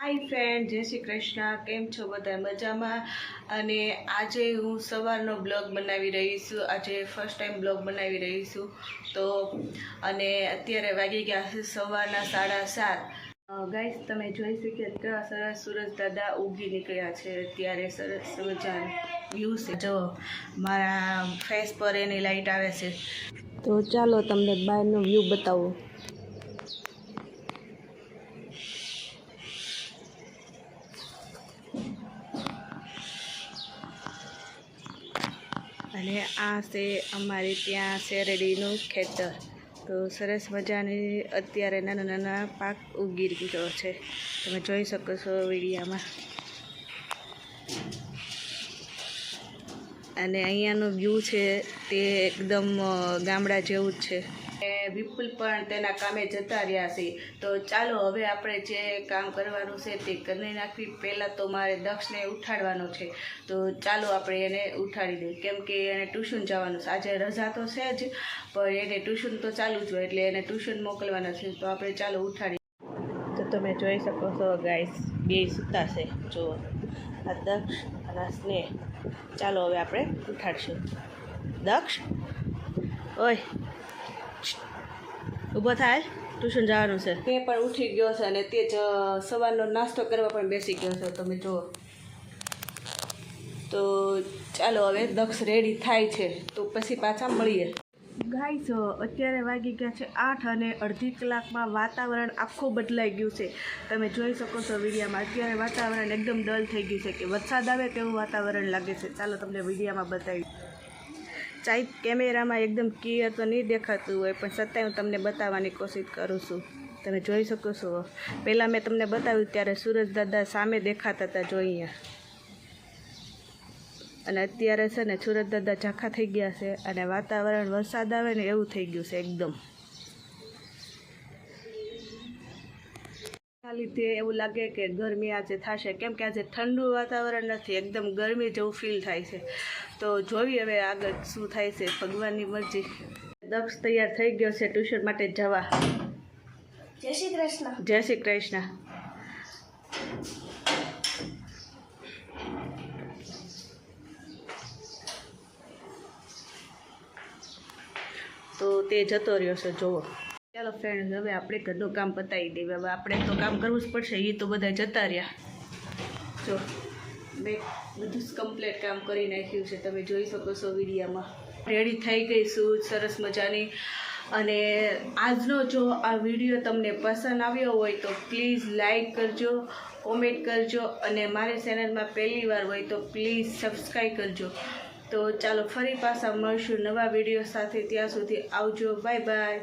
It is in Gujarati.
हाय फ्रेंड, जय श्री कृष्ण। केम छो बधा मजामां? अने आजे हूँ सवारनो ब्लॉग बनावी रही छूं। आजे फर्स्ट टाइम ब्लॉग बनावी रही छूं। तो अने अत्यारे वागी गया छे सवाરના 7:30। गाइस, તમે જોઈ શકો કેવા સરસ સૂરજ દાદા ઉગી નીકળ્યા છે। અત્યારે સરસ મજાનો વ્યૂ છે। જો મારા ફેસ પર એની લાઈટ આવે છે। તો ચાલો તમને બહારનો વ્યૂ બતાવું। અને આ છે અમારી ત્યાં શેરડીનું ખેતર। તો સરસ મજાની અત્યારે નાના નાના પાક ઉગી ગયો છે। તમે જોઈ શકો છો વિડીયામાં। અને અહીંયાનો વ્યૂ છે તે એકદમ ગામડા જેવું જ છે। વિપુલ પણ તેના કામે જતા રહ્યા છે। તો ચાલો હવે આપણે જે કામ કરવાનું છે તે કરી નાખવી। પહેલાં તો મારે દક્ષને ઉઠાડવાનો છે। તો ચાલો આપણે એને ઉઠાડી દઈએ, કેમ કે એને ટ્યુશન જવાનું છે। આજે રજા તો છે જ, પણ એને ટ્યુશન તો ચાલુ જ હોય, એટલે એને ટ્યુશન મોકલવાના છે। તો આપણે ચાલો ઉઠાડી। તો તમે જોઈ શકો છો ગાઈસ, બે સૂતા છે। જો આ દક્ષ અને આ સ્નેહ। ચાલો હવે આપણે ઉઠાડશું। દક્ષ, ઓય ઊભો થાય, ટ્યુશન જવાનું છે। તે પણ ઉઠી ગયો છે અને તે જ સવારનો નાસ્તો કરવા પણ બેસી ગયો છે। તમે જુઓ। તો ચાલો હવે દક્ષ રેડી થાય છે, તો પછી પાછા મળીએ। ગાઈસ, અત્યારે વાગી ગયા છે 8 અને અડધી કલાકમાં વાતાવરણ આખું બદલાઈ ગયું છે। તમે જોઈ શકો છો વિડીયામાં। અત્યારે વાતાવરણ એકદમ ડલ થઈ ગયું છે, કે વરસાદ આવે તેવું વાતાવરણ લાગે છે। ચાલો તમને વિડીયામાં બતાવી। ચાહે કેમેરામાં એકદમ ક્લિયર તો નહીં દેખાતું હોય, પણ છતાંય હું તમને બતાવવાની કોશિશ કરું છું। તમે જોઈ શકો છો। પહેલાં મેં તમને બતાવ્યું ત્યારે સૂરજ દાદા સામે દેખાતા હતા, જો અહીંયા। અને અત્યારે છે ને સૂરજ દાદા ઝાંખા થઈ ગયા છે અને વાતાવરણ વરસાદ આવે ને એવું થઈ ગયું છે એકદમ। આ લીધે એવું લાગે કે ગરમી આજે થશે, કેમ કે આજે ઠંડુ વાતાવરણ નથી, એકદમ ગરમી જેવું ફીલ થાય છે। તો જોઈએ હવે આગળ શું થાય છે, ભગવાનની મરજી। દક્ષ તૈયાર થઈ ગયો છે ટ્યુશન માટે જવા। જય શ્રી કૃષ્ણ। જય શ્રી કૃષ્ણ। તો તે જતો રહ્યો છે, જુઓ। ચાલો ફ્રેન્ડ, હવે આપણે ઘરનું કામ પતાવી દઈએ। હવે આપણે તો કામ કરવું જ પડશે, એ તો બધા જતા રહ્યા। જો મેં બધું જ કમ્પ્લીટ કામ કરી નાખ્યું છે। તમે જોઈ શકો છો વિડીયામાં। રેડી થઈ ગઈ છું સરસ મજાની। અને આજનો જો આ વિડીયો તમને પસંદ આવ્યો હોય તો પ્લીઝ લાઈક કરજો, કોમેન્ટ કરજો, અને મારી ચેનલમાં પહેલી વાર હોય તો પ્લીઝ સબસ્ક્રાઈબ કરજો। તો ચાલો ફરી પાછા મળશું નવા વિડીયો સાથે। ત્યાં સુધી આવજો, બાય બાય।